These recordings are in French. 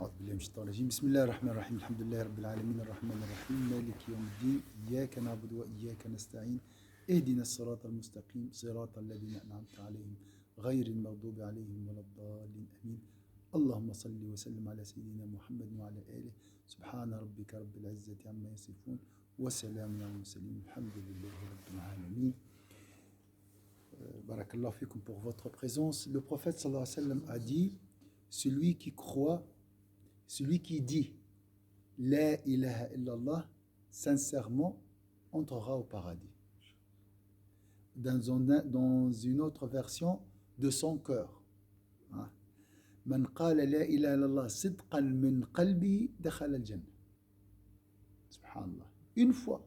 أعوذ بالله من الشيطان الرجيم بسم الله الرحمن الرحيم الحمد لله رب العالمين الرحمن الرحيم مالك يوم الدين إياك نعبد وإياك نستعين اهدنا الصراط المستقيم صراط الذين أنعمت عليهم غير المغضوب عليهم ولا الضالين آمين اللهم صل وسلم على سيدنا محمد وعلى آله سبحان ربك رب العزة عما يصفون وسلام على المرسلين الحمد لله رب العالمين. Barakallahu fikum pour votre présence. Le prophète sallallahu alayhi wa sallam a dit: celui qui croit, celui qui dit La ilaha illallah, sincèrement, entrera au paradis. Dans une autre version, de son cœur. Man qala la ilaha illallah sidqan min qalbi dakhala al-jannah. Subhanallah. Une fois.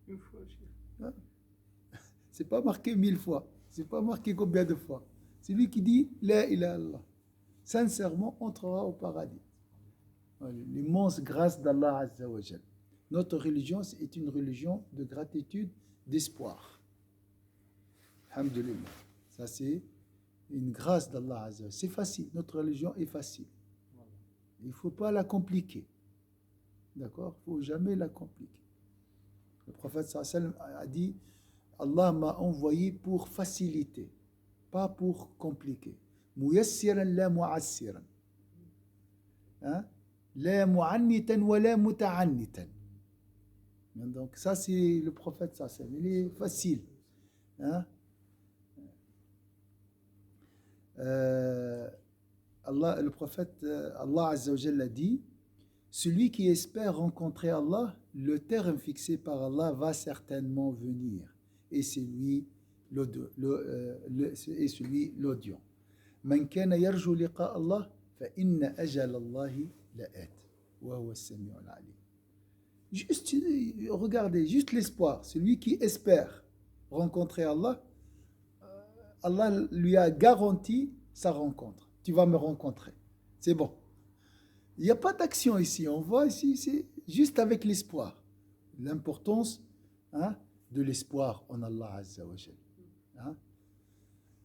Une fois, C'est pas marqué 1000 fois. C'est pas marqué combien de fois. Celui qui dit La ilaha illallah, sincèrement, entrera au paradis. L'immense grâce d'Allah Azza wa Jal. Notre religion est une religion de gratitude, d'espoir. Alhamdulillah. Ça, c'est une grâce d'Allah Azza wa Jal. C'est facile. Notre religion est facile. Il ne faut pas la compliquer. D'accord? Il ne faut jamais la compliquer. Le prophète sallallahu alayhi wa sallam a dit: Allah m'a envoyé pour faciliter, pas pour compliquer. Muyassiran la mu'assiran. La mu'annitan wa la muta'annitan. Donc ça, c'est le prophète sallallahu alayhi wa sallam. Il est facile. Le prophète Allah Azza wa Jalla dit: celui qui espère rencontrer Allah, le terme fixé par Allah va certainement venir. Et c'est lui l'audience. Man kana yarju liqa Allah fa inna ajal Allahi la'at wa huwa as-sami'u al-alim. Juste regardez, juste l'espoir. Celui qui espère rencontrer Allah, Allah lui a garanti sa rencontre. Tu vas me rencontrer. C'est bon. Il n'y a pas d'action ici. On voit ici, c'est juste avec l'espoir. L'importance de l'espoir en Allah Azza wa Jal.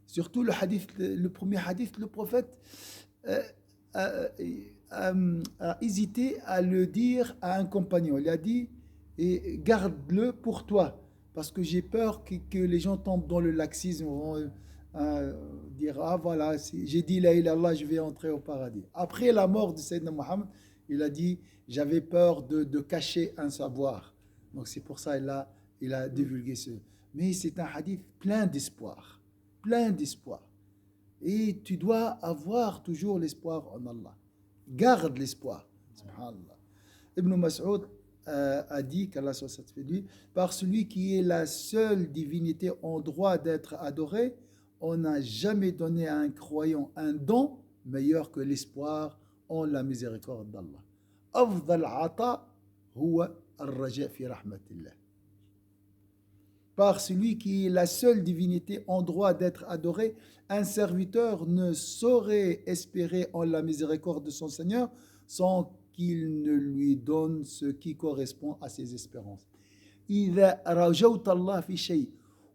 Surtout le premier hadith, le prophète a hésité à le dire à un compagnon. Il a dit: et garde-le pour toi, parce que j'ai peur que les gens tombent dans le laxisme, vont dire: ah voilà, j'ai dit la ilaha illallah, je vais entrer au paradis. Après la mort de Sayyidina Muhammad, il a dit: j'avais peur de cacher un savoir. Donc c'est pour ça il a divulgué ce. Mais c'est un hadith plein d'espoir. Plein d'espoir. Et tu dois avoir toujours l'espoir en Allah. Garde l'espoir. Subhanallah. Ibn Mas'ud a dit, qu'Allah soit satisfait de lui, par celui qui est la seule divinité en droit d'être adorée, on n'a jamais donné à un croyant un don meilleur que l'espoir en la miséricorde d'Allah. Afdal ata huwa al-raja fi rahmatillah. Par celui qui est la seule divinité en droit d'être adorée, un serviteur ne saurait espérer en la miséricorde de son Seigneur sans qu'il ne lui donne ce qui correspond à ses espérances. إذا رجوت الله في شيء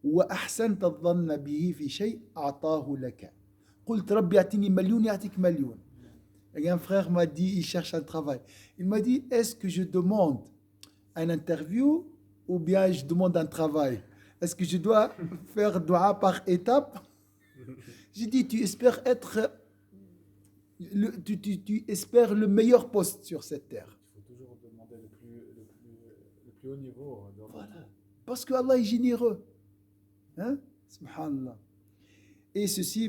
وأحسنت الظن به في شيء أعطاه لك. قلت ربي أعطني مليون يعطيك مليون. Un frère m'a dit, il cherche un travail. Il m'a dit: est-ce que je demande une interview ou bien je demande un travail? Est-ce que je dois faire dua par étapes? J'ai dit: tu espères tu espères le meilleur poste sur cette terre. Il faut toujours demander le plus haut niveau. Voilà. Parce que Allah est généreux. Subhanallah. Et ceci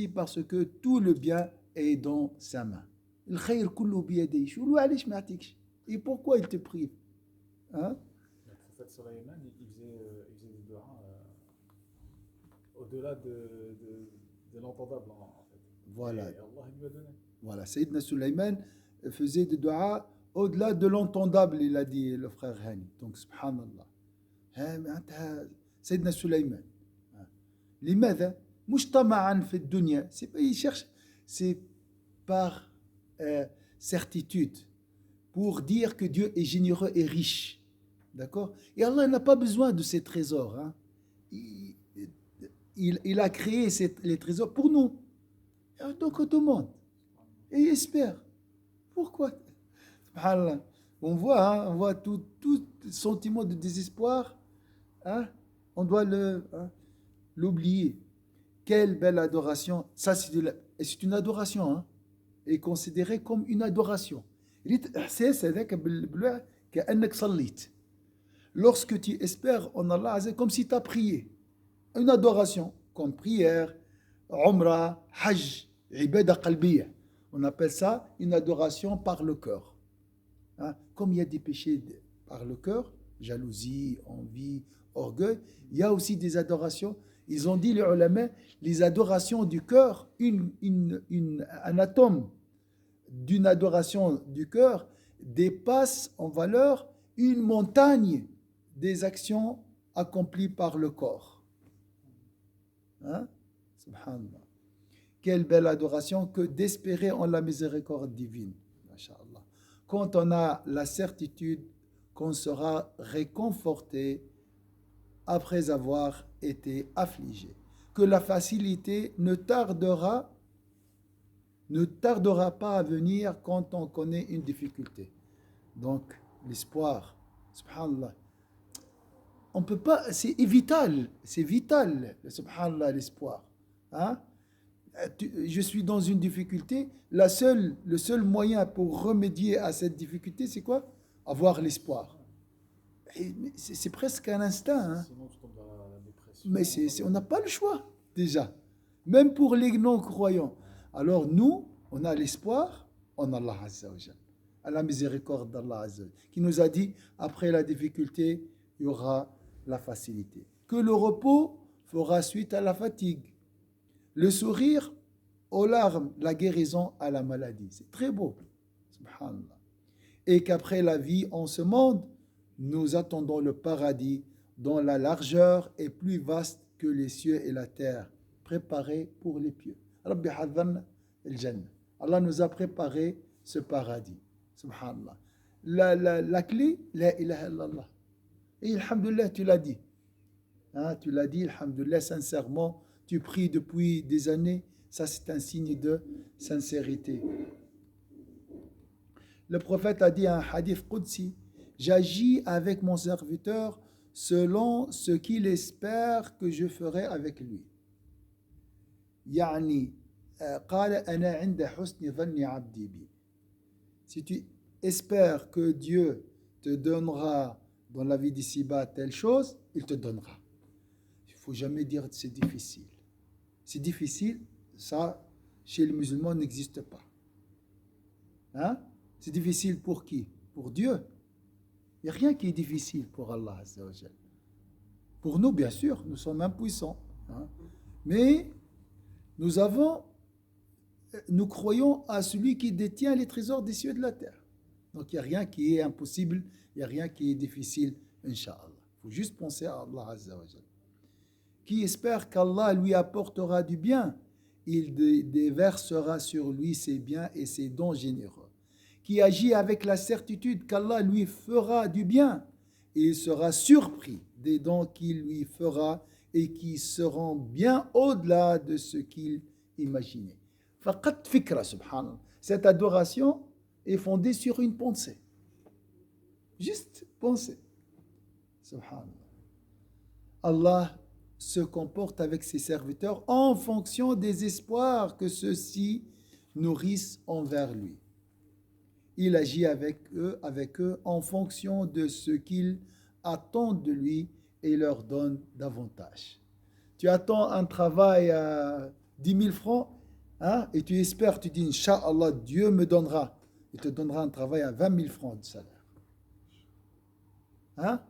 parce que tout le bien est dans sa main. Et pourquoi il te prive? Le prophète Sulayman, il faisait des doigts au-delà de l'entendable en fait. Voilà. Et Allah lui a donné. Voilà. Sayyidina Sulayman faisait des doigts au-delà de l'entendable, il a dit le frère Hani. Donc, subhanallah. Sayyidina Sulayman. لماذا؟ مش طمعا في الدنيا. Il cherche, c'est par certitude, pour dire que Dieu est généreux et riche. D'accord? Et Allah n'a pas besoin de ces trésors. Il a créé les trésors pour nous. Donc on demande. Et espère. Pourquoi? Subhanallah. On voit tout sentiment de désespoir, hein, on doit l'oublier. Quelle belle adoration. Ça, c'est une adoration, hein, est considérée comme une adoration. Lorsque tu espères en Allah, comme si tu as prié. Une adoration, comme prière, umrah, hajj, ibada qalbiyya. On appelle ça une adoration par le cœur. Hein? Comme il y a des péchés par le cœur, jalousie, envie, orgueil, il y a aussi des adorations. Ils ont dit, les ulama, les adorations du cœur, un atome d'une adoration du cœur dépasse en valeur une montagne des actions accomplies par le corps. Hein? Subhanallah. Quelle belle adoration que d'espérer en la miséricorde divine. Masha'Allah. Quand on a la certitude qu'on sera réconforté après avoir été affligé, que la facilité ne tardera pas à venir quand on connaît une difficulté. Donc, l'espoir, subhanallah, on peut pas, c'est vital, subhanallah, l'espoir. Hein? Je suis dans une difficulté, le seul moyen pour remédier à cette difficulté, c'est quoi? Avoir l'espoir. C'est presque un instinct. Hein? Sinon, tu tombes dans la dépression. Mais on n'a pas le choix, déjà. Même pour les non-croyants. Alors nous, on a l'espoir en Allah Azza wa Jal, à la miséricorde d'Allah Azza wa Jal, qui nous a dit, après la difficulté, il y aura la facilité. Que le repos fera suite à la fatigue. Le sourire aux larmes, la guérison à la maladie. C'est très beau. Subhanallah. Et qu'après la vie en ce monde, nous attendons le paradis dont la largeur est plus vaste que les cieux et la terre, préparés pour les pieux. Rabbi hadhan al-Jannah. Allah nous a préparé ce paradis. Subhanallah. La clé, la ilaha illallah. Et alhamdulillah, tu l'as dit. Hein, tu l'as dit, alhamdulillah, sincèrement. Tu pries depuis des années, ça c'est un signe de sincérité. Le prophète a dit un hadith qudsi, j'agis avec mon serviteur selon ce qu'il espère que je ferai avec lui. Yani, قال أنا عند حسن ظن عبدي بي. Si tu espères que Dieu te donnera dans la vie d'ici-bas telle chose, il te donnera. Il ne faut jamais dire que c'est difficile. C'est difficile, ça, chez les musulmans, n'existe pas. Hein? C'est difficile pour qui? Pour Dieu. Il n'y a rien qui est difficile pour Allah Azza wa Jal. Pour nous, bien sûr, nous sommes impuissants. Hein? Mais nous croyons à celui qui détient les trésors des cieux et de la terre. Donc il n'y a rien qui est impossible, il n'y a rien qui est difficile, Inch'Allah. Il faut juste penser à Allah Azza wa Jal. Qui espère qu'Allah lui apportera du bien, il déversera sur lui ses biens et ses dons généreux. Qui agit avec la certitude qu'Allah lui fera du bien, il sera surpris des dons qu'il lui fera et qui seront bien au-delà de ce qu'il imaginait. Faqat fikra, subhanallah. Cette adoration est fondée sur une pensée. Juste pensée. Subhanallah. Allah se comporte avec ses serviteurs en fonction des espoirs que ceux-ci nourrissent envers lui. Il agit avec eux en fonction de ce qu'ils attendent de lui et leur donne davantage. Tu attends un travail à 10 000 francs, hein, et tu espères, tu dis, Inch'Allah, Dieu me donnera. Il te donnera un travail à 20 000 francs de salaire. Hein?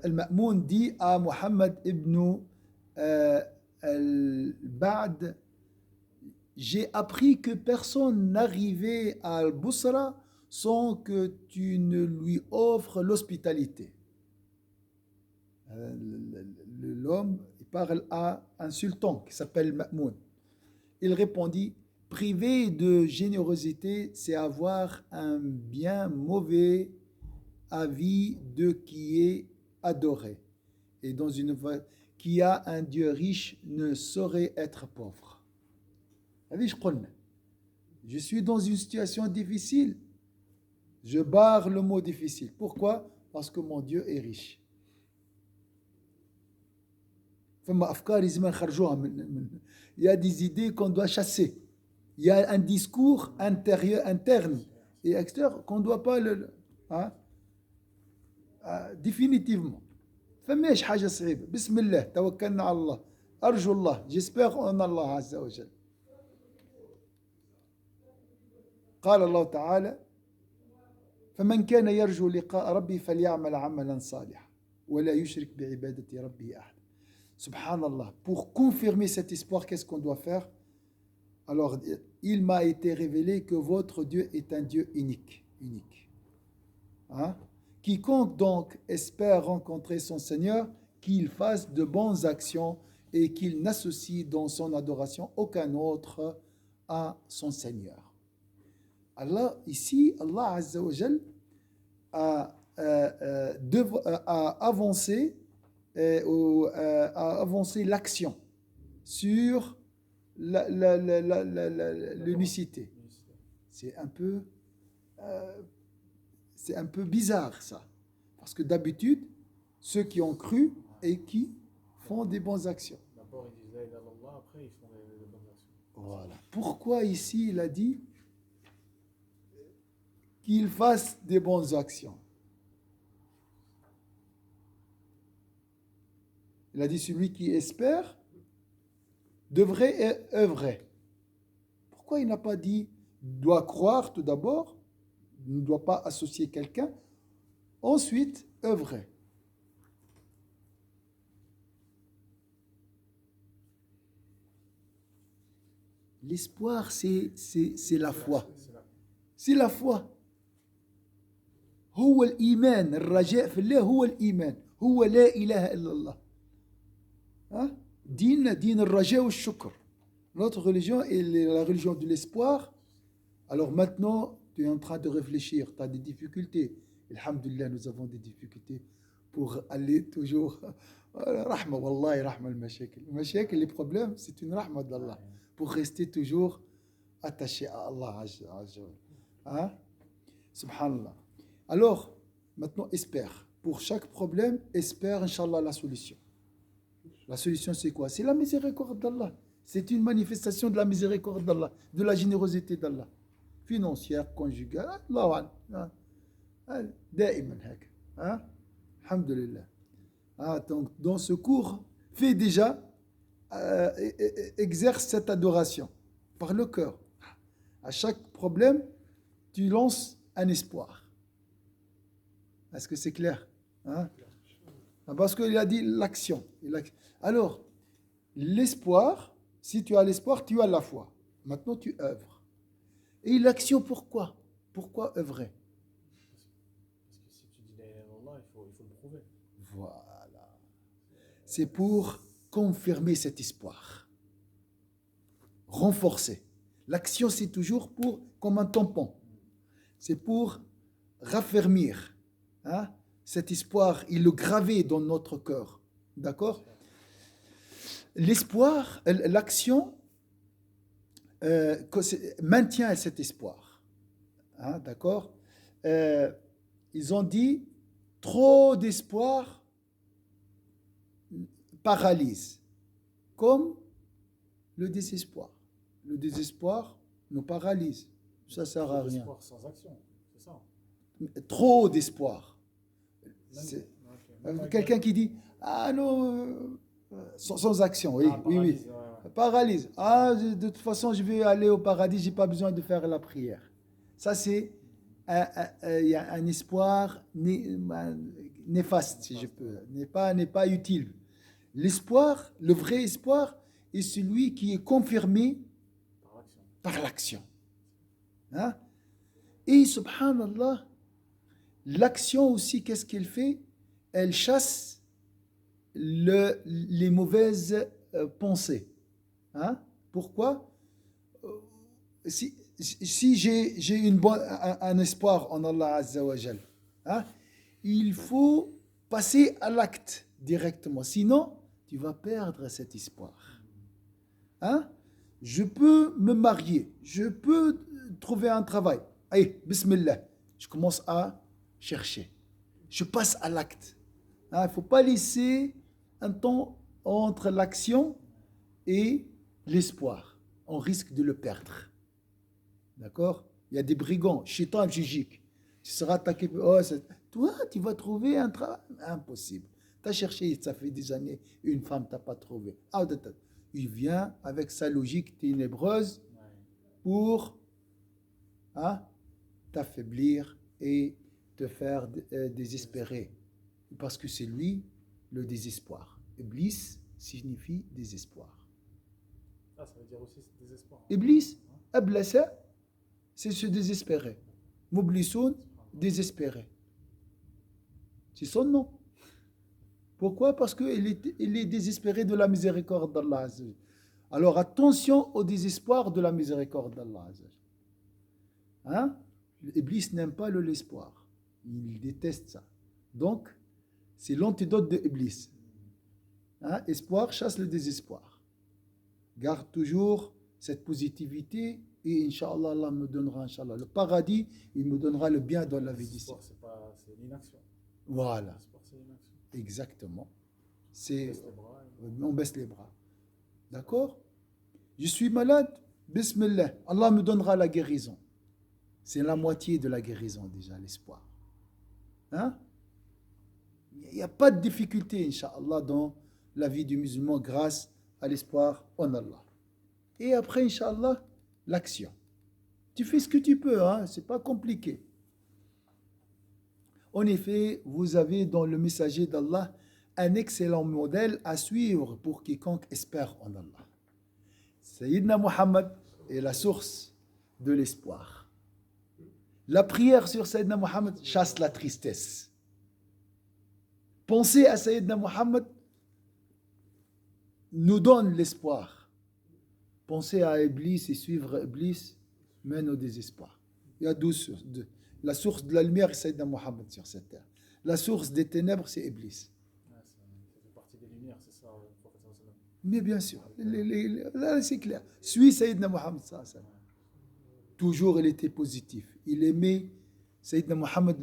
Al-Ma'moun dit à Muhammad ibn al-Ba'd, j'ai appris que personne n'arrivait à Al-Busra sans que tu ne lui offres l'hospitalité. L'homme, il parle à un sultan qui s'appelle Ma'moun. Il répondit, priver de générosité, c'est avoir un bien mauvais avis de qui est adoré. Et dans une qui a un Dieu riche ne saurait être pauvre. Je suis dans une situation difficile. Je barre le mot difficile. Pourquoi? Parce que mon Dieu est riche. Il y a des idées qu'on doit chasser. Il y a un discours intérieur, interne et extérieur qu'on ne doit pas hein, définitivement. فماش حاجة صعيبة. بسم الله توكلنا على الله. أرجو الله. J'espère en Allah عز وجل. قال الله تعالى فمن كان يرجو لقاء ربي فليعمل عملا صالحا ولا يشرك بعبادة ربه أحد. Subhanallah. Pour confirmer cet espoir, qu'est-ce qu'on doit faire? Alors, il m'a été révélé que votre Dieu est un Dieu unique. Hein? Quiconque donc espère rencontrer son Seigneur, qu'il fasse de bonnes actions et qu'il n'associe dans son adoration aucun autre à son Seigneur. Allah, ici, Allah Azza wa Jal a avancé l'action sur l'unicité. C'est un peu bizarre ça, parce que d'habitude ceux qui ont cru et qui font des bonnes actions. D'abord ils disent la ilaha illallah, après ils font des bonnes actions. Voilà. Pourquoi ici il a dit qu'ils fassent des bonnes actions? Il a dit celui qui espère devrait œuvrer. Pourquoi il n'a pas dit doit croire tout d'abord, ne doit pas associer quelqu'un, ensuite œuvrer? L'espoir, c'est la foi. C'est la foi. هو الإيمان الرجاء في الله هو الإيمان هو لا إله إلا الله. دين الرجاء والشكر. Notre religion est la religion de l'espoir. Alors maintenant, tu es en train de réfléchir, tu as des difficultés. Alhamdulillah, nous avons des difficultés pour aller toujours. Rahma, wallahi, rahma al-mashakil. Al-mashakil, les problèmes, c'est une rahma d'Allah. Pour rester toujours attaché à Allah. Hein? Subhanallah. Alors, maintenant, espère. Pour chaque problème, espère, Inch'Allah, la solution. La solution, c'est quoi? C'est la miséricorde d'Allah. C'est une manifestation de la miséricorde d'Allah, de la générosité d'Allah. Financière, conjugale, Allah. Da'iman hak. Alhamdulillah. Donc, dans ce cours, fais déjà, exerce cette adoration par le cœur. À chaque problème, tu lances un espoir. Est-ce que c'est clair? Parce qu'il a dit l'action. Alors, l'espoir, si tu as l'espoir, tu as la foi. Maintenant, tu œuvres. Et l'action, pourquoi? Pourquoi œuvrer? Parce que si tu dis la ilaha illallah, il faut le prouver. Voilà. C'est pour confirmer cet espoir. Renforcer. L'action, c'est toujours comme un tampon. C'est pour raffermir cet espoir, il le graver dans notre cœur. D'accord? L'espoir, l'action maintient cet espoir. D'accord? Ils ont dit trop d'espoir paralyse, comme le désespoir. Le désespoir nous paralyse. Ça ne sert à rien. L'espoir sans action, c'est ça. Trop d'espoir. Okay. Quelqu'un qui dit ah non, sans action, oui, oui. Ouais. Paralyse. Ah, de toute façon, je vais aller au paradis, j'ai pas besoin de faire la prière. Ça, c'est un espoir néfaste, si je peux, n'est pas utile. L'espoir, le vrai espoir, est celui qui est confirmé par l'action. Et subhanallah, l'action aussi, qu'est-ce qu'elle fait? Elle chasse les mauvaises pensées. Pourquoi? Si j'ai un espoir en Allah Azza wa Jal, il faut passer à l'acte directement. Sinon, tu vas perdre cet espoir. Hein? Je peux me marier, je peux trouver un travail. Allez, bismillah, je commence à chercher. Je passe à l'acte. Il ne faut pas laisser un temps entre l'action et l'espoir. On risque de le perdre. D'accord? Il y a des brigands, Shaitan et Bjijik. Tu seras attaqué. Oh, toi, tu vas trouver un travail. Impossible. Tu as cherché, ça fait des années, une femme, tu n'as pas trouvé. Il vient avec sa logique ténébreuse pour t'affaiblir et te faire désespérer. Parce que c'est lui le désespoir. Iblis signifie désespoir. Ah, ça veut dire aussi désespoir. Iblis, ablasa, c'est se désespérer. Mublisoun, désespéré. C'est son nom. Pourquoi? Parce qu'il est désespéré de la miséricorde d'Allah. Alors attention au désespoir de la miséricorde d'Allah. Hein? Iblis n'aime pas l'espoir. Il déteste ça. Donc, c'est l'antidote de Iblis. Hein? Espoir chasse le désespoir. Garde toujours cette positivité et Inch'Allah, Allah me donnera Inch'Allah le paradis, il me donnera le bien dans la vie d'ici. C'est l'inaction. Voilà. L'espoir, c'est l'inaction. Exactement. On On baisse les bras. D'accord? Je suis malade, Bismillah, Allah me donnera la guérison. C'est la moitié de la guérison déjà, l'espoir. Hein? Il n'y a pas de difficulté, Inch'Allah, dans la vie du musulman grâce à l'espoir en Allah. Et après, Inch'Allah, l'action. Tu fais ce que tu peux, hein? Ce n'est pas compliqué. En effet, vous avez dans le messager d'Allah un excellent modèle à suivre pour quiconque espère en Allah. Sayyidina Muhammad est la source de l'espoir. La prière sur Sayyidina Muhammad chasse la tristesse. Penser à Sayyidina Muhammad nous donne l'espoir. Penser à Iblis et suivre Iblis mène au désespoir. Il y a 12 sources. La source de la lumière, c'est Sayyidina Muhammad sur cette terre. La source des ténèbres, c'est Iblis. Ça fait partie des lumières, c'est ça, le prophète sallallahu alayhi wa sallam. Mais bien sûr, là c'est clair. Suis Sayyidina Muhammad sallallahu alayhi wa sallam. Toujours il était positif. Il aimait Sayyidina Muhammad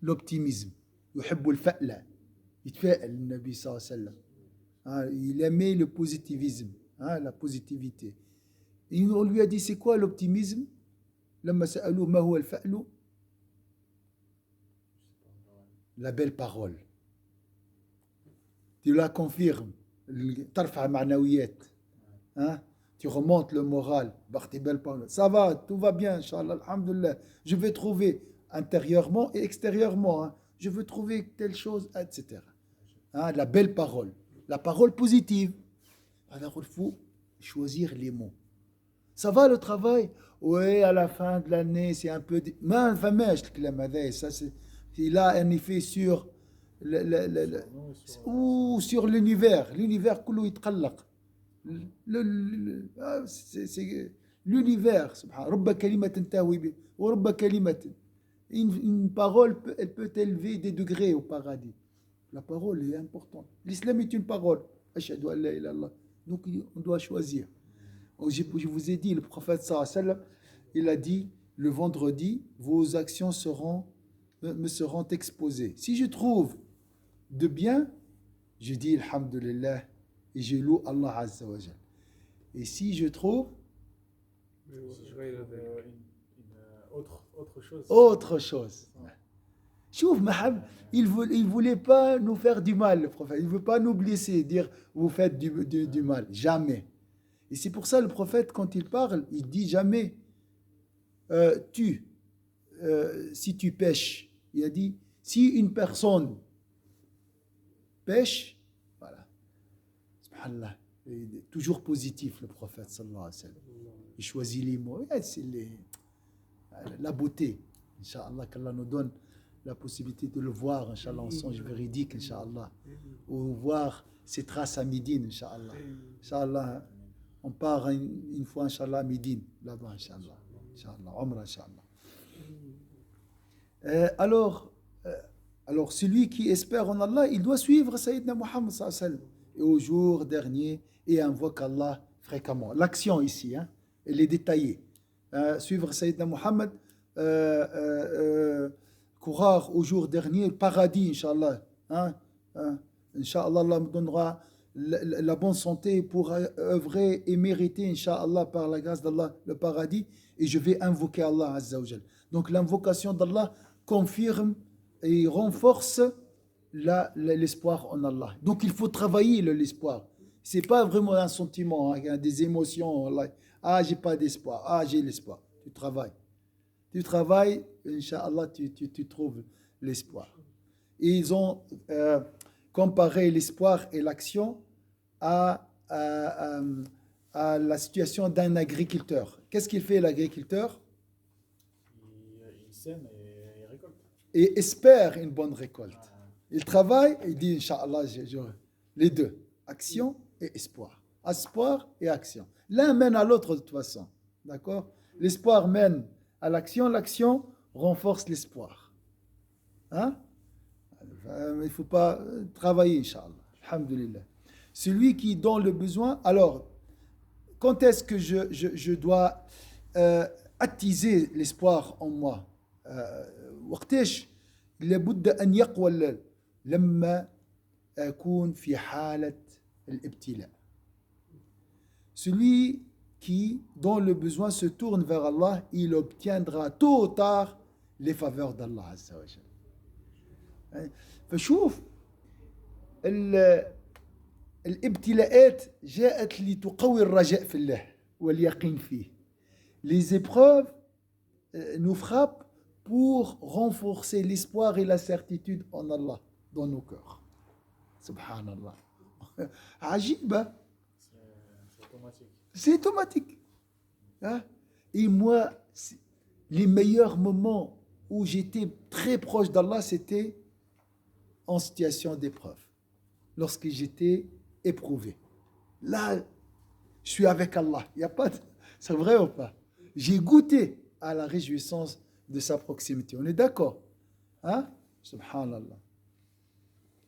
l'optimisme. يحب الفألة. يتفائل النبي صلى الله عليه وسلم. Il aimait le positivisme, la positivité. Et on lui a dit c'est quoi l'optimisme? لما سألوه ما هو الفأل? La belle parole. Tu la confirmes. ترفع معنويات. Tu remontes le moral. Ça va, tout va bien, Inch'Allah, alhamdulillah. Je vais trouver intérieurement et extérieurement. Je veux trouver telle chose, etc. La belle parole. La parole positive. Alors il faut choisir les mots. Ça va le travail? Oui, à la fin de l'année, c'est un peu... Ça, il a un effet sur ou sur l'univers. L'univers, c'est l'univers. Une parole, elle peut élever des degrés au paradis. La parole est importante. L'islam est une parole. Ashhadu an la ilaha illallah. Donc on doit choisir. Je vous ai dit, le prophète sallallahu alayhi wa sallam, il a dit, le vendredi, vos actions me seront exposées. Si je trouve de bien, je dis alhamdulillah et je loue Allah Azza wa Jal. Et si je trouve autre chose. Chouf, il ne voulait pas nous faire du mal, le prophète. Il ne veut pas nous blesser, dire vous faites du mal. Jamais. Et c'est pour ça le prophète, quand il parle, il dit jamais si tu pêches. Il a dit si une personne pêche, voilà. Subhanallah. Il est toujours positif, le prophète sallallahu alayhi wa sallam. Il choisit les mots. C'est la beauté. Inch'Allah, qu'Allah nous donne la possibilité de le voir, Inch'Allah, en songe véridique, Inch'Allah. Ou voir ses traces à Médine, Inch'Allah. Inch'Allah, on part une fois, Inch'Allah, à Médine, là-bas, Inch'Allah. Inch'Allah, Umrah, Inch'Allah. Alors, celui qui espère en Allah, il doit suivre Sayyidina Muhammad sallallahu alayhi wa sallam. et au jour dernier et invoque Allah fréquemment. L'action ici, hein, elle est détaillée. Suivre Sayyidina Muhammad, courir au jour dernier, le paradis, Inch'Allah. Hein, Inch'Allah, Allah me donnera la bonne santé pour œuvrer et mériter, Inch'Allah, par la grâce d'Allah, le paradis. Et je vais invoquer Allah Azza wa Jal. Donc l'invocation d'Allah confirme et renforce l'espoir en Allah. Donc il faut travailler l'espoir. C'est pas vraiment un sentiment, hein, des émotions. Ah, j'ai pas d'espoir. Ah, j'ai l'espoir. Tu travailles. Tu travailles, Inch'Allah, tu trouves l'espoir. Et ils ont comparé l'espoir et l'action à la situation d'un agriculteur. Qu'est-ce qu'il fait l'agriculteur? Il sème et il récolte. Et espère une bonne récolte. Il travaille et il dit, Inch'Allah, les deux, action et espoir. Espoir et action. L'un mène à l'autre de toute façon. D'accord? L'espoir mène à l'action renforce l'espoir. Hein? Il ne faut pas travailler, Inch'Allah. Alhamdulillah. Celui qui dans le besoin, alors, quand est-ce que je dois attiser l'espoir en moi? وقتاش لابد أن يقوى لما أكون في حالة الابتلاء. Celui qui, dans le besoin, se tourne vers Allah, il obtiendra tôt ou tard les faveurs d'Allah Azza wa Jal. فشوف الابتلاءات جاءت لتقوي الرجاء في الله واليقين فيه. Les épreuves nous frappent pour renforcer l'espoir et la certitude en Allah dans nos cœurs. Subhanallah. Ajib, hein? C'est automatique. C'est automatique. Hein? Et moi, les meilleurs moments où j'étais très proche d'Allah, c'était en situation d'épreuve. Lorsque j'étais éprouvé. Là, je suis avec Allah. Il y a pas de... C'est vrai ou pas? J'ai goûté à la réjouissance de sa proximité. On est d'accord? Hein? Subhanallah.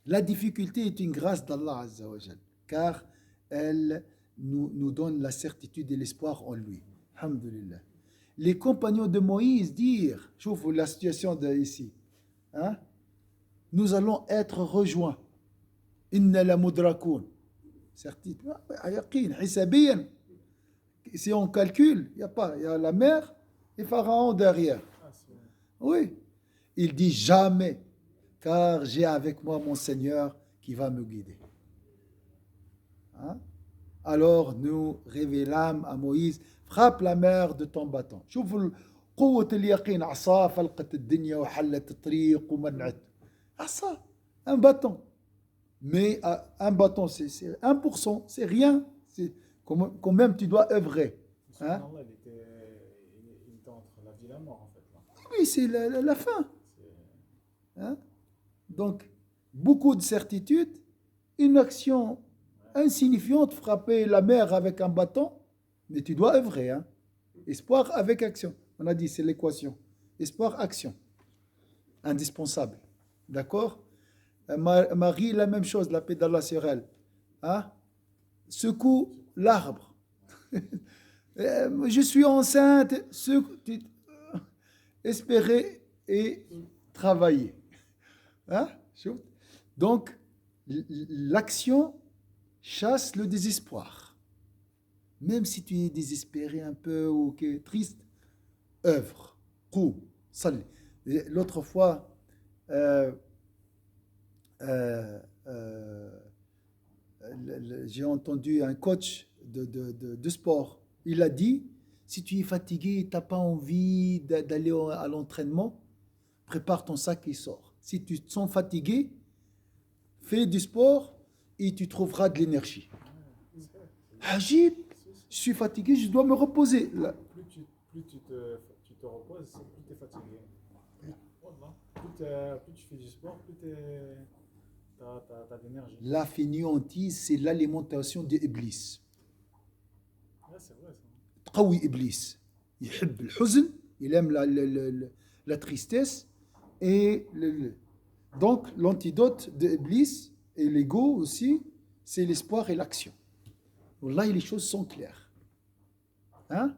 La difficulté est une grâce d'Allah Azza wa Jal, car elle nous donne la certitude et l'espoir en lui. Alhamdulillah. Les compagnons de Moïse dirent, je trouve la situation ici, hein? Nous allons être rejoints. Inna la mudrakoun. Certitude. Si on calcule, il y a la mer et Pharaon derrière. Oui. Il dit jamais, car j'ai avec moi mon Seigneur qui va me guider. Hein? Alors nous révélâmes à Moïse, frappe la mer de ton bâton. شوفوا قوة اليقين عصا فلقت الدنيا وحلت الطريق ومنعت. عصا, un bâton. Mais un bâton, c'est 1%, c'est rien. C'est, quand même, tu dois œuvrer. Hein? Il était entre la vie et la mort, en fait. Là. Oui, c'est la fin. Hein? Donc, beaucoup de certitude, une action insignifiante, frapper la mer avec un bâton, mais tu dois œuvrer. Hein? Espoir avec action. On a dit, c'est l'équation. Espoir, action. Indispensable. D'accord? Marie, la même chose, la paix d'Allah sur elle. Hein? Secoue l'arbre. Je suis enceinte. Espérer et travailler. Hein? Donc, l'action chasse le désespoir. Même si tu es désespéré un peu ou triste, œuvre. Salli. L'autre fois, j'ai entendu un coach de sport. Il a dit, si tu es fatigué, tu n'as pas envie d'aller à l'entraînement, prépare ton sac et sors. Si tu te sens fatigué, fais du sport et tu trouveras de l'énergie. Ajib, je suis fatigué, je dois me reposer. Là. Plus tu te reposes, plus tu es fatigué. Plus tu fais du sport, plus tu as d'énergie. La fainéantise, c'est l'alimentation d'Iblis. Ouais, c'est vrai ça. قوي إبليس يحب الحزن, il aime la tristesse et donc l'antidote d'Iblis et l'ego aussi, c'est l'espoir et l'action. Wallahi, les choses sont claires. Hein?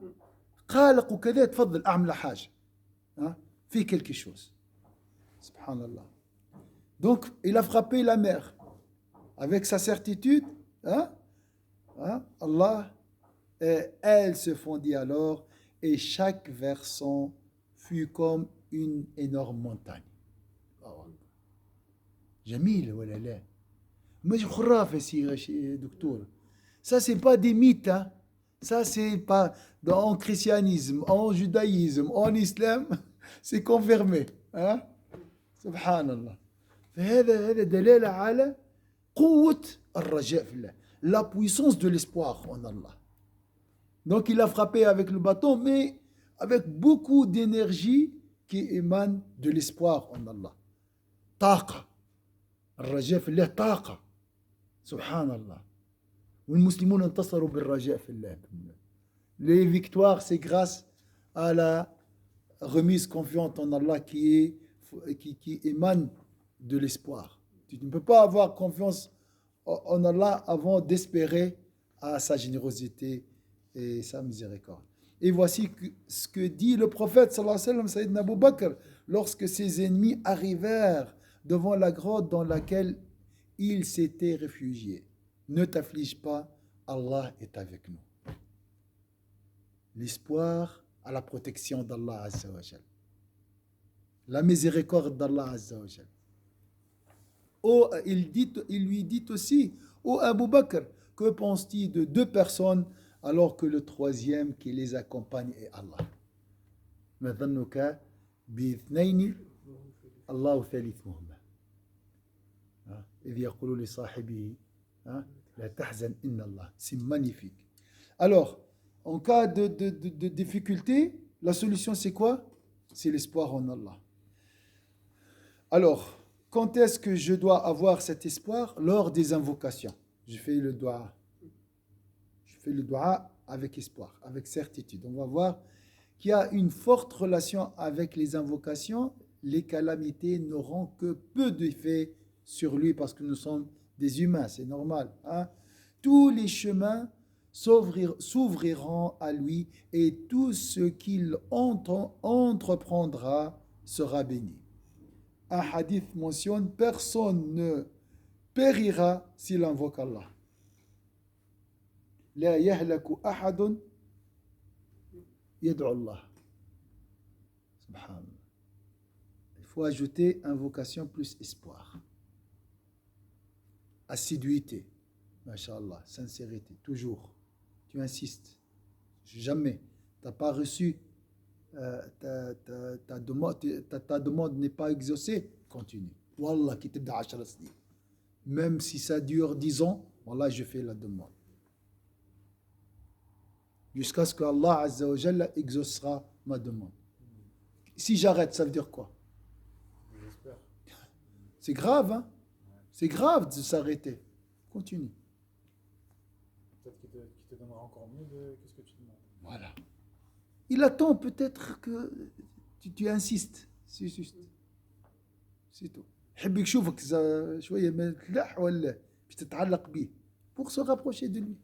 قالق وكذا تفضل أعمل حاجة. Hein? Fais quelque chose. Subhanallah. Donc, il a frappé la mer. Avec sa certitude, hein? Hein? Allah, elle se fondit alors et chaque versant fut comme une énorme montagne. جميل ولا لا؟ مش خرافة سي دكتور. Ça c'est pas des mythes, hein? Ça c'est pas en christianisme, en judaïsme, en islam, c'est confirmé, hein? سبحان الله. فهذا دلالة على قوة الرجاء في الله, la puissance de l'espoir en Allah. Donc il a frappé avec le bâton, mais avec beaucoup d'énergie qui émane de l'espoir en Allah. طاقة. الرجاء في الله طاقة. سبحان الله. والمسلمون انتصروا بالرجاء في الله. Les victoires, c'est grâce à la remise confiante en Allah qui émane de l'espoir. Tu ne peux pas avoir confiance en Allah avant d'espérer à sa générosité et sa miséricorde. Et voici ce que dit le prophète sallallahu alayhi wa sallam, Sayyidina Abu Bakr, lorsque ses ennemis arrivèrent devant la grotte dans laquelle il s'était réfugié. Ne t'afflige pas, Allah est avec nous. L'espoir à la protection d'Allah Azza wa Jal. La miséricorde d'Allah Azza wa Jal. Oh, il lui dit aussi, ô Abu Bakr, que penses-tu de deux personnes alors que le troisième qui les accompagne est Allah? ما ظنك باثنين الله ثالثهما إذ يقول لصاحبه لا تحزن إن الله. C'est magnifique. Alors, en cas de difficulté, la solution c'est quoi? C'est l'espoir en Allah. Alors, quand est-ce que je dois avoir cet espoir? Lors des invocations. Je fais le dua. Je fais le dua avec espoir, avec certitude. On va voir qu'il y a une forte relation avec les invocations. Les calamités n'auront que peu d'effet sur lui parce que nous sommes des humains, c'est normal. Hein? Tous les chemins s'ouvriront à lui et tout ce qu'il entreprendra sera béni. Un hadith mentionne, personne ne périra s'il invoque Allah. La yahlaku ahadun yad'u Allah. Subhanallah. Il faut ajouter invocation plus espoir. Assiduité, masha'Allah, sincérité, toujours. Tu insistes. Jamais. Tu n'as pas reçu, ta demande n'est pas exaucée, continue. Wallah, qui t'aide à 10 snin. Même si ça dure 10 ans, Wallah, je fais la demande. Jusqu'à ce que Allah Azza wa Jalla exaucera ma demande. Si j'arrête, ça veut dire quoi? J'espère. C'est grave, hein? C'est grave de s'arrêter. Continue. Peut-être qu'il te donnera encore mieux que ce que tu demandes. Voilà. Il attend peut-être que tu insistes. C'est juste. C'est tout. يحب يشوفك شوية ما تلح ولا بتتعلق به pour se rapprocher de lui.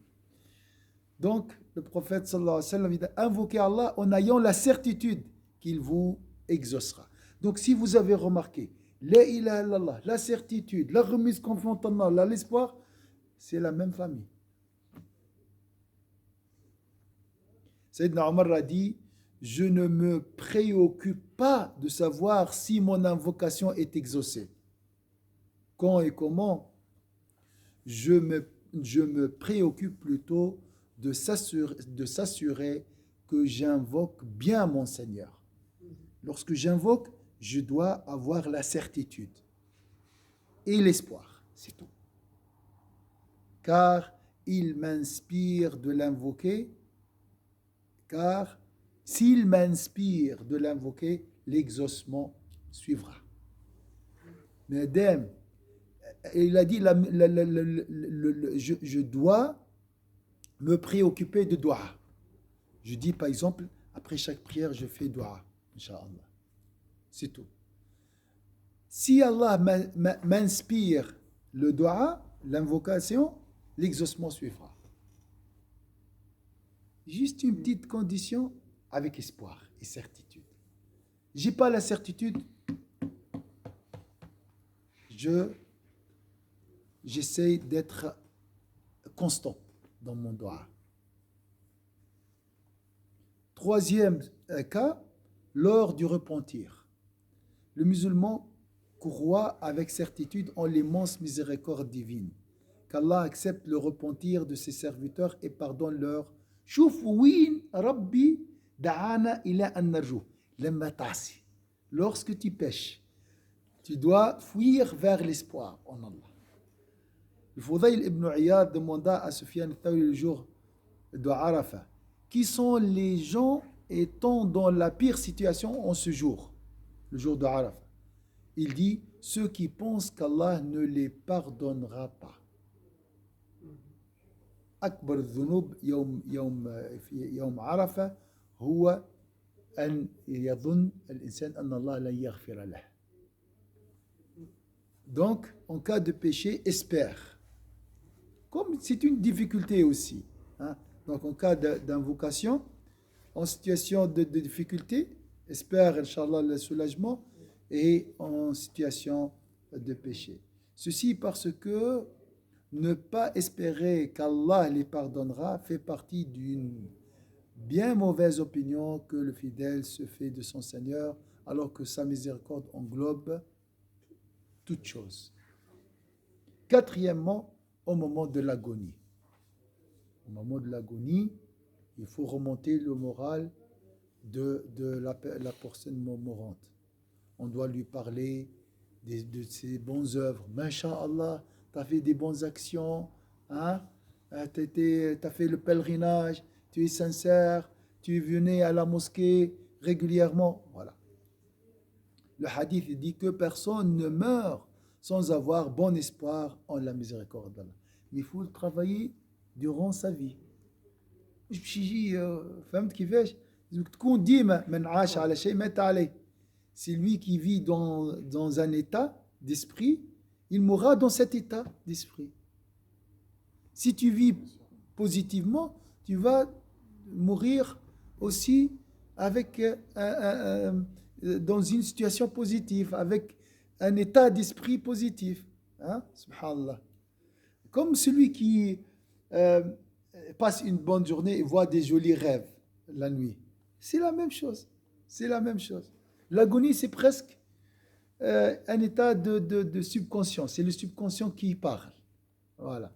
Donc, le prophète sallallahu alayhi wa sallam il a invoqué Allah en ayant la certitude qu'il vous exaucera. Donc, si vous avez remarqué, la ilaha illallah, la certitude, la remise confiante en Allah, l'espoir, c'est la même famille. Sayyidina Omar a dit, je ne me préoccupe pas de savoir si mon invocation est exaucée. Quand et comment, je me préoccupe plutôt de s'assurer que j'invoque bien mon Seigneur. Lorsque j'invoque, je dois avoir la certitude et l'espoir, c'est tout. Car il m'inspire de l'invoquer, car s'il m'inspire de l'invoquer, l'exaucement suivra. Madame, il a dit, je dois me préoccuper de dua. Je dis par exemple, après chaque prière, je fais dua, Inch'Allah. C'est tout. Si Allah m'inspire le dua, l'invocation, l'exaucement suivra. Juste une petite condition avec espoir et certitude. J'ai pas la certitude, j'essaie d'être constant dans mon doigt. Troisième cas, lors du repentir. Le musulman croit avec certitude en l'immense miséricorde divine, qu'Allah accepte le repentir de ses serviteurs et pardonne leur. شوف وين ربي دعانا إلى أن نرجوه لما تعصي. Lorsque tu pêches, tu dois fuir vers l'espoir en Allah. Le Fudayl ibn Iyad demanda à Sufyan al-Thawri le jour de Arafah, qui sont les gens étant dans la pire situation en ce jour, le jour de Arafah. Il dit, ceux qui pensent qu'Allah ne les pardonnera pas. أكبر الذنوب يوم عرفة هو أن يظن الإنسان أن الله لن يغفر له. Donc, en cas de péché, espère. Comme c'est une difficulté aussi. Hein? Donc, en cas d'invocation, en situation de difficulté, espère, Inch'Allah, le soulagement, et en situation de péché. Ceci parce que ne pas espérer qu'Allah les pardonnera fait partie d'une bien mauvaise opinion que le fidèle se fait de son Seigneur, alors que sa miséricorde englobe toutes choses. Quatrièmement, au moment de l'agonie. Au moment de l'agonie, il faut remonter le moral de la personne mourante. On doit lui parler de ses bonnes œuvres. Masha'Allah, tu as fait des bonnes actions, hein? Tu as fait le pèlerinage, tu es sincère, tu venais à la mosquée régulièrement. Voilà. Le hadith dit que personne ne meurt sans avoir bon espoir en la miséricorde d'Allah. Mais il faut le travailler durant sa vie. فهمت كيفاش؟ تكون ديما من عاش على شيء مات عليه. C'est lui qui vit dans un état d'esprit, il mourra dans cet état d'esprit. Si tu vis positivement, tu vas mourir aussi avec, dans une situation positive, avec un état d'esprit positif. Hein? Subhanallah. Comme celui qui passe une bonne journée et voit des jolis rêves la nuit. C'est la même chose. C'est la même chose. L'agonie, c'est presque un état de subconscient. C'est le subconscient qui parle. Voilà.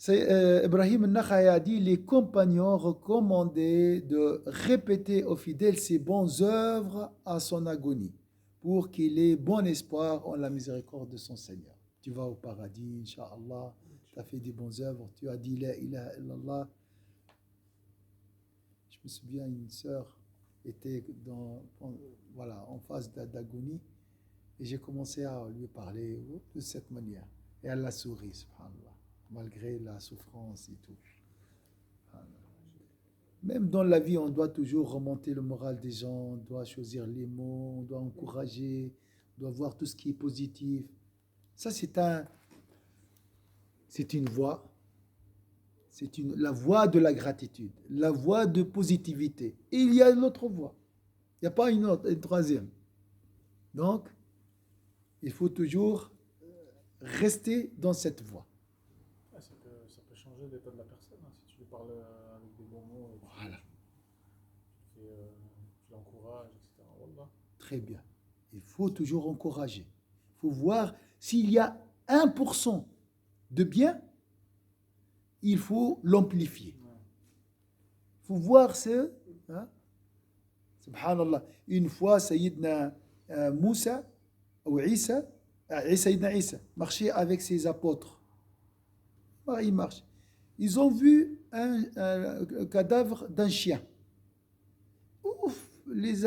Ibrahim al-Nakha'i a dit, les compagnons recommandaient de répéter aux fidèles ses bonnes œuvres à son agonie, pour qu'il ait bon espoir en la miséricorde de son Seigneur. Tu vas au paradis, Inch'Allah, tu as fait des bonnes œuvres, tu as dit la ilaha illallah. Je me souviens, une sœur était en phase d'agonie, et j'ai commencé à lui parler de cette manière. Et elle a souri, subhanallah, malgré la souffrance et tout. Même dans la vie, on doit toujours remonter le moral des gens, on doit choisir les mots, on doit encourager, on doit voir tout ce qui est positif. Ça, c'est une voie. La voie de la gratitude, la voie de positivité. Et il y a l'autre voie. Il n'y a pas une troisième. Donc, il faut toujours rester dans cette voie. Ça peut changer l'état de la personne, hein, si tu lui parles avec des bons mots, et voilà. tu l'encourages, etc. Wallah. Très bien. Il faut toujours encourager. Il faut voir s'il y a 1% de bien, il faut l'amplifier. Il faut voir ce... Hein? Subhanallah. Une fois, Sayyidina Moussa, ou Sayyidina Isa, marchait avec ses apôtres. Il marche. Ils ont vu un cadavre d'un chien. Ouf, les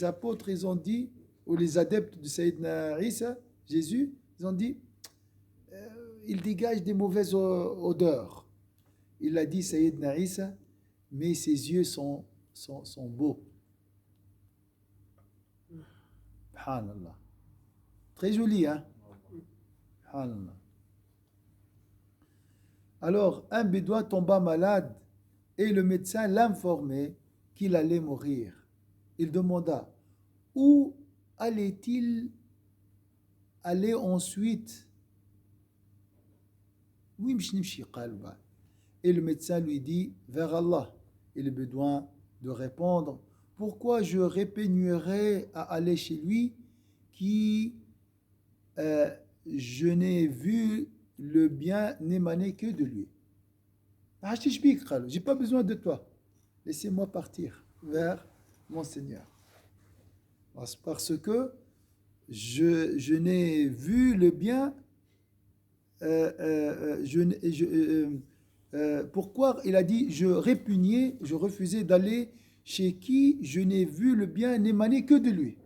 apôtres, ils ont dit, ou les adeptes de Sayyidina Isa, Jésus, ils ont dit, il dégage des mauvaises odeurs. Il a dit, Sayyidina Isa, mais ses yeux sont beaux. Subhanallah. Très joli, hein? Subhanallah. Alors, un bédouin tomba malade et le médecin l'informait qu'il allait mourir. Il demanda où allait-il aller ensuite. Oui, et le médecin lui dit vers Allah. Et le bédouin de répondre pourquoi je répugnerais à aller chez lui qui je n'ai vu le bien n'émaner que de lui. J'ai pas besoin de toi. Laissez-moi partir vers mon Seigneur. Parce que je n'ai vu le bien. Pourquoi il a dit je répugnais, je refusais d'aller chez qui je n'ai vu le bien n'émaner que de lui.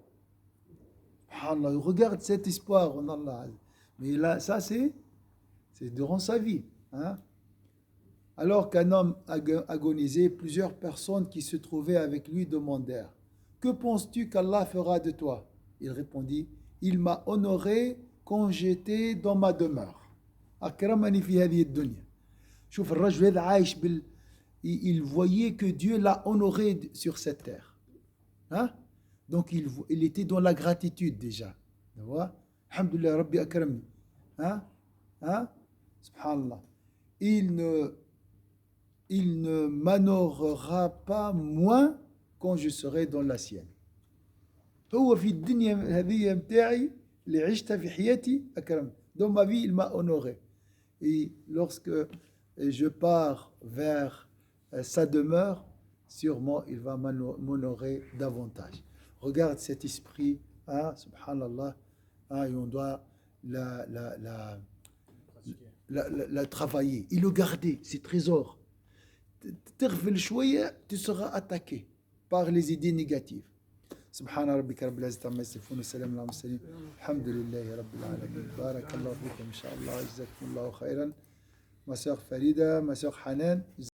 Allah, regarde cet espoir en Allah. Mais là, ça c'est durant sa vie. Hein? Alors qu'un homme agonisait, plusieurs personnes qui se trouvaient avec lui demandèrent que penses-tu qu'Allah fera de toi? Il répondit il m'a honoré quand j'étais dans ma demeure. أكرمني في هذه الدنيا. شوف الرجل هذا عايش il voyait que Dieu l'a honoré sur cette terre. Hein? Donc il était dans la gratitude déjà. Tu vois? Alhamdulillah Rabbi akramni. Hein? Hein? Subhanallah. Il ne m'honorera pas moins quand je serai dans la sienne. هو في الدنيا هذه متاعي اللي عشتها في حياتي أكرمني. Dans ma vie, il m'a honoré. Et lorsque je pars vers sa demeure, sûrement il va m'honorer davantage. Regarde cet esprit, hein, subhanallah, hein, et on doit la travailler et le garder, ces trésors. Tu seras attaqué par les idées négatives. سبحان ربك رب العزة عما يصفون وسلام على المرسلين الحمد لله رب العالمين بارك الله فيكم إن شاء الله جزاكم الله خيرا ما sœur Farida, ma sœur Hanan